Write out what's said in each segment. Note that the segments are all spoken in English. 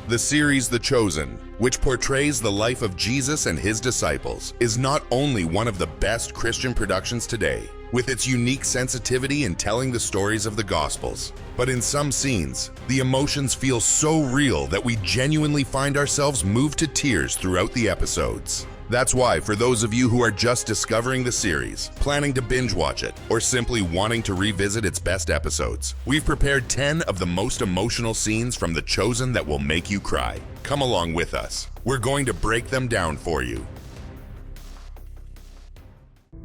The series The Chosen, which portrays the life of Jesus and his disciples, is not only one of the best Christian productions today, with its unique sensitivity in telling the stories of the Gospels, but in some scenes, the emotions feel so real that we genuinely find ourselves moved to tears throughout the episodes. That's why, for those of you who are just discovering the series, planning to binge watch it, or simply wanting to revisit its best episodes, we've prepared 10 of the most emotional scenes from The Chosen that will make you cry. Come along with us. We're going to break them down for you.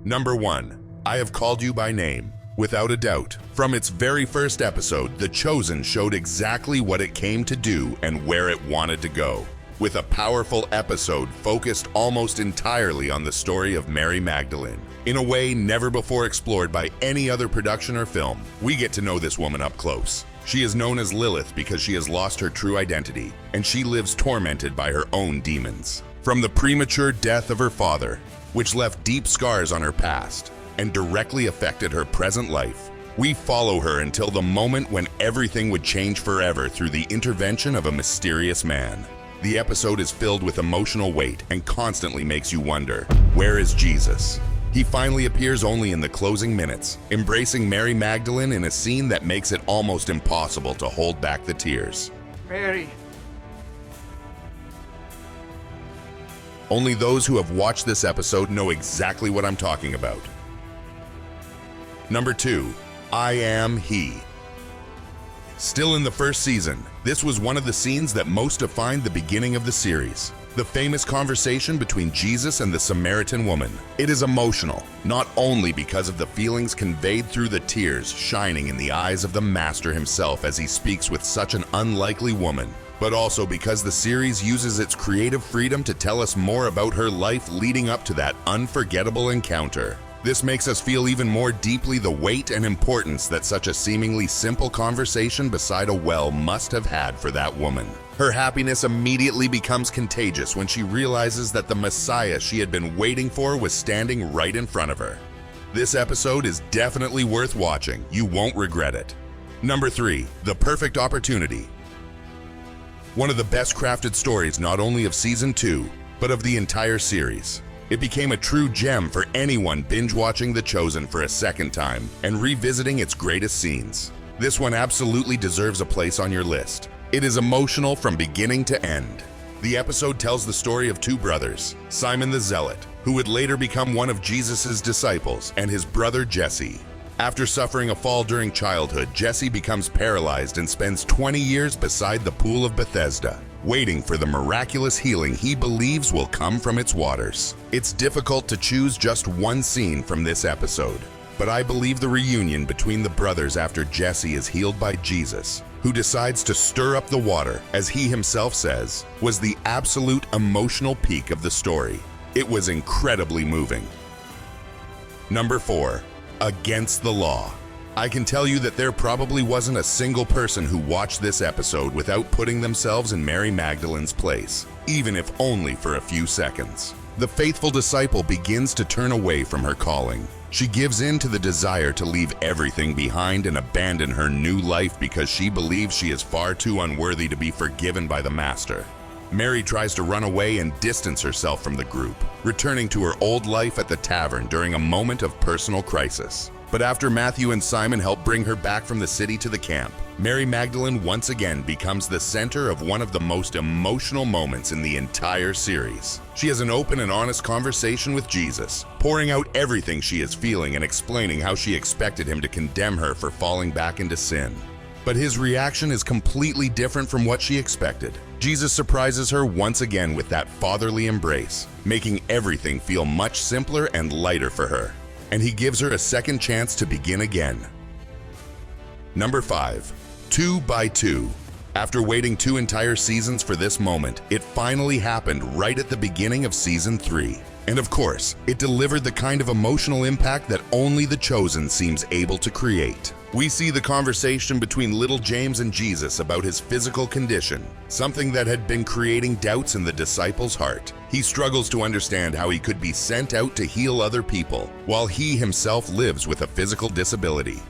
Number 1. I Have Called You by Name. Without a doubt, from its very first episode, The Chosen showed exactly what it came to do and where it wanted to go. With a powerful episode focused almost entirely on the story of Mary Magdalene. In a way never before explored by any other production or film, we get to know this woman up close. She is known as Lilith because she has lost her true identity, and she lives tormented by her own demons. From the premature death of her father, which left deep scars on her past and directly affected her present life, we follow her until the moment when everything would change forever through the intervention of a mysterious man. The episode is filled with emotional weight and constantly makes you wonder, where is Jesus? He finally appears only in the closing minutes, embracing Mary Magdalene in a scene that makes it almost impossible to hold back the tears. Mary. Only those who have watched this episode know exactly what I'm talking about. Number 2. I Am He. Still in the first season, this was one of the scenes that most defined the beginning of the series. The famous conversation between Jesus and the Samaritan woman. It is emotional, not only because of the feelings conveyed through the tears shining in the eyes of the Master himself as he speaks with such an unlikely woman, but also because the series uses its creative freedom to tell us more about her life leading up to that unforgettable encounter. This makes us feel even more deeply the weight and importance that such a seemingly simple conversation beside a well must have had for that woman. Her happiness immediately becomes contagious when she realizes that the Messiah she had been waiting for was standing right in front of her. This episode is definitely worth watching. You won't regret it. Number 3. The Perfect Opportunity. One of the best crafted stories not only of Season 2, but of the entire series. It became a true gem for anyone binge-watching The Chosen for a second time and revisiting its greatest scenes. This one absolutely deserves a place on your list. It is emotional from beginning to end. The episode tells the story of two brothers, Simon the Zealot, who would later become one of Jesus' disciples, and his brother Jesse. After suffering a fall during childhood, Jesse becomes paralyzed and spends 20 years beside the pool of Bethesda, waiting for the miraculous healing he believes will come from its waters. It's difficult to choose just one scene from this episode, but I believe the reunion between the brothers after Jesse is healed by Jesus, who decides to stir up the water, as he himself says, was the absolute emotional peak of the story. It was incredibly moving. Number 4. Against the Law. I can tell you that there probably wasn't a single person who watched this episode without putting themselves in Mary Magdalene's place, even if only for a few seconds. The faithful disciple begins to turn away from her calling. She gives in to the desire to leave everything behind and abandon her new life because she believes she is far too unworthy to be forgiven by the Master. Mary tries to run away and distance herself from the group, returning to her old life at the tavern during a moment of personal crisis. But after Matthew and Simon help bring her back from the city to the camp, Mary Magdalene once again becomes the center of one of the most emotional moments in the entire series. She has an open and honest conversation with Jesus, pouring out everything she is feeling and explaining how she expected him to condemn her for falling back into sin. But his reaction is completely different from what she expected. Jesus surprises her once again with that fatherly embrace, making everything feel much simpler and lighter for her. And he gives her a second chance to begin again. Number 5. 2 by 2. After waiting 2 entire seasons for this moment, it finally happened right at the beginning of Season 3. And of course, it delivered the kind of emotional impact that only The Chosen seems able to create. We see the conversation between little James and Jesus about his physical condition, something that had been creating doubts in the disciples' heart. He struggles to understand how he could be sent out to heal other people, while he himself lives with a physical disability.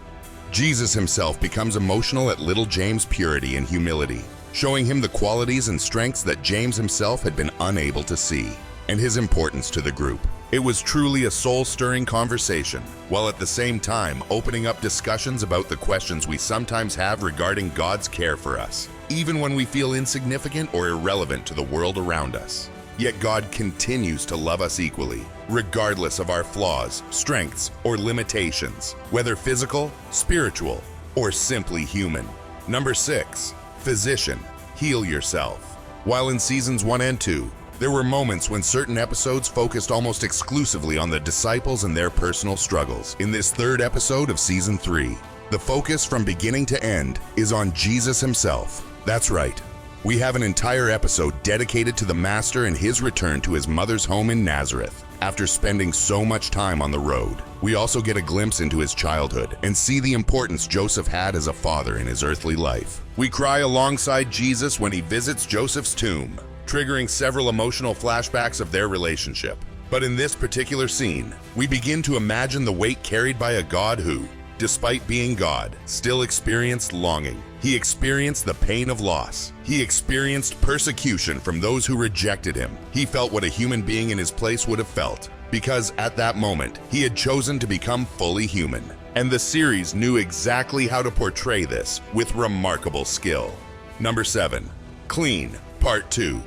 Jesus himself becomes emotional at little James' purity and humility, showing him the qualities and strengths that James himself had been unable to see, and his importance to the group. It was truly a soul-stirring conversation, while at the same time opening up discussions about the questions we sometimes have regarding God's care for us, even when we feel insignificant or irrelevant to the world around us. Yet God continues to love us equally, regardless of our flaws, strengths, or limitations, whether physical, spiritual, or simply human. Number 6, physician, heal yourself. While in seasons 1 and 2, there were moments when certain episodes focused almost exclusively on the disciples and their personal struggles. In this third episode of season 3, the focus from beginning to end is on Jesus himself. That's right. We have an entire episode dedicated to the Master and his return to his mother's home in Nazareth after spending so much time on the road. We also get a glimpse into his childhood and see the importance Joseph had as a father in his earthly life. We cry alongside Jesus when he visits Joseph's tomb, triggering several emotional flashbacks of their relationship. But in this particular scene, we begin to imagine the weight carried by a God who, despite being God, still experienced longing. He experienced the pain of loss. He experienced persecution from those who rejected him. He felt what a human being in his place would have felt, because at that moment, he had chosen to become fully human. And the series knew exactly how to portray this with remarkable skill. Number 7, Clean, Part 2.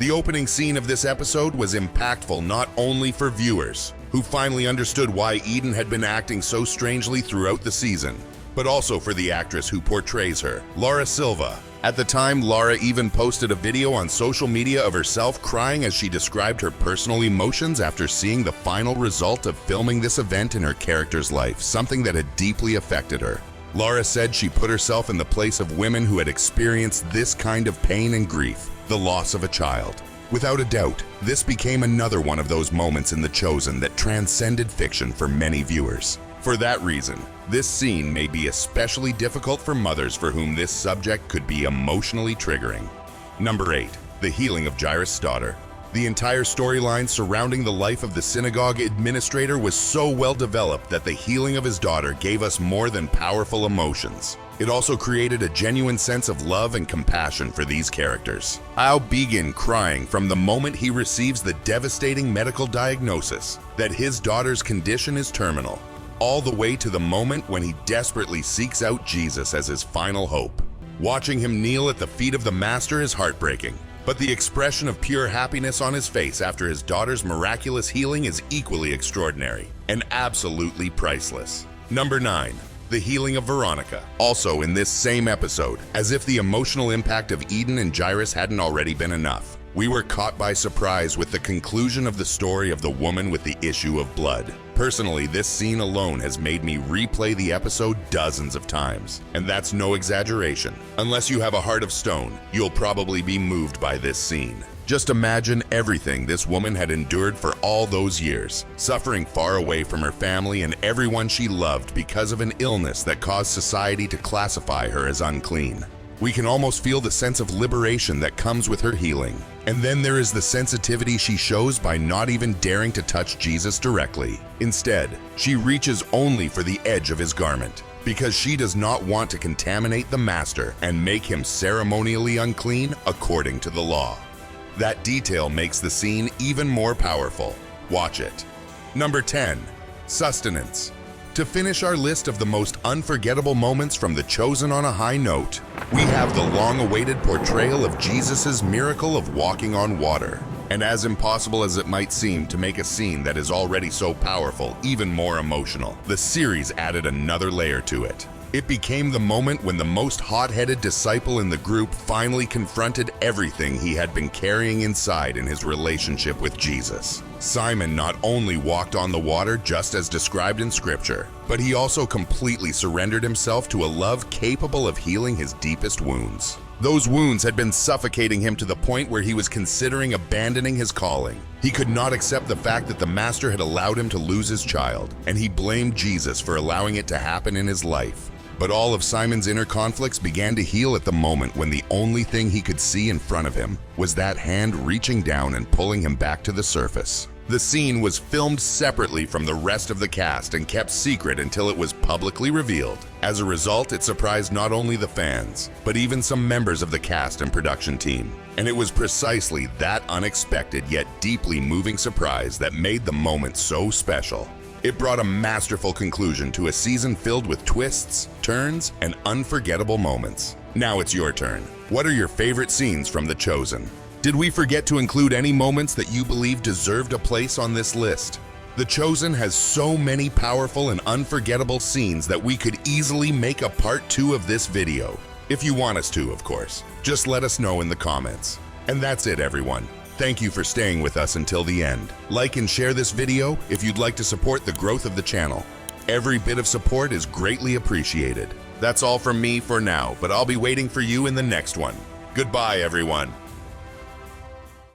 The opening scene of this episode was impactful not only for viewers, who finally understood why Eden had been acting so strangely throughout the season, but also for the actress who portrays her, Laura Silva. At the time, Laura even posted a video on social media of herself crying as she described her personal emotions after seeing the final result of filming this event in her character's life, something that had deeply affected her. Laura said she put herself in the place of women who had experienced this kind of pain and grief, the loss of a child. Without a doubt, this became another one of those moments in The Chosen that transcended fiction for many viewers. For that reason, this scene may be especially difficult for mothers for whom this subject could be emotionally triggering. Number 8, the healing of Jairus' daughter. The entire storyline surrounding the life of the synagogue administrator was so well developed that the healing of his daughter gave us more than powerful emotions. It also created a genuine sense of love and compassion for these characters. I'll begin crying from the moment he receives the devastating medical diagnosis that his daughter's condition is terminal, all the way to the moment when he desperately seeks out Jesus as his final hope. Watching him kneel at the feet of the Master is heartbreaking, but the expression of pure happiness on his face after his daughter's miraculous healing is equally extraordinary and absolutely priceless. Number 9, the healing of Veronica. Also in this same episode, as if the emotional impact of Eden and Jairus hadn't already been enough, we were caught by surprise with the conclusion of the story of the woman with the issue of blood. Personally, this scene alone has made me replay the episode dozens of times, and that's no exaggeration. Unless you have a heart of stone, you'll probably be moved by this scene. Just imagine everything this woman had endured for all those years, suffering far away from her family and everyone she loved because of an illness that caused society to classify her as unclean. We can almost feel the sense of liberation that comes with her healing. And then there is the sensitivity she shows by not even daring to touch Jesus directly. Instead, she reaches only for the edge of his garment, because she does not want to contaminate the Master and make him ceremonially unclean according to the law. That detail makes the scene even more powerful. Watch it. Number 10, sustenance. To finish our list of the most unforgettable moments from The Chosen on a high note, we have the long-awaited portrayal of Jesus' miracle of walking on water. And as impossible as it might seem to make a scene that is already so powerful even more emotional, the series added another layer to it. It became the moment when the most hot-headed disciple in the group finally confronted everything he had been carrying inside in his relationship with Jesus. Simon not only walked on the water just as described in Scripture, but he also completely surrendered himself to a love capable of healing his deepest wounds. Those wounds had been suffocating him to the point where he was considering abandoning his calling. He could not accept the fact that the Master had allowed him to lose his child, and he blamed Jesus for allowing it to happen in his life. But all of Simon's inner conflicts began to heal at the moment when the only thing he could see in front of him was that hand reaching down and pulling him back to the surface. The scene was filmed separately from the rest of the cast and kept secret until it was publicly revealed. As a result, it surprised not only the fans, but even some members of the cast and production team. And it was precisely that unexpected yet deeply moving surprise that made the moment so special. It brought a masterful conclusion to a season filled with twists, turns, and unforgettable moments. Now it's your turn. What are your favorite scenes from The Chosen? Did we forget to include any moments that you believe deserved a place on this list? The Chosen has so many powerful and unforgettable scenes that we could easily make a part 2 of this video. If you want us to, of course. Just let us know in the comments. And that's it, everyone. Thank you for staying with us until the end. Like and share this video if you'd like to support the growth of the channel. Every bit of support is greatly appreciated. That's all from me for now, but I'll be waiting for you in the next one. Goodbye, everyone.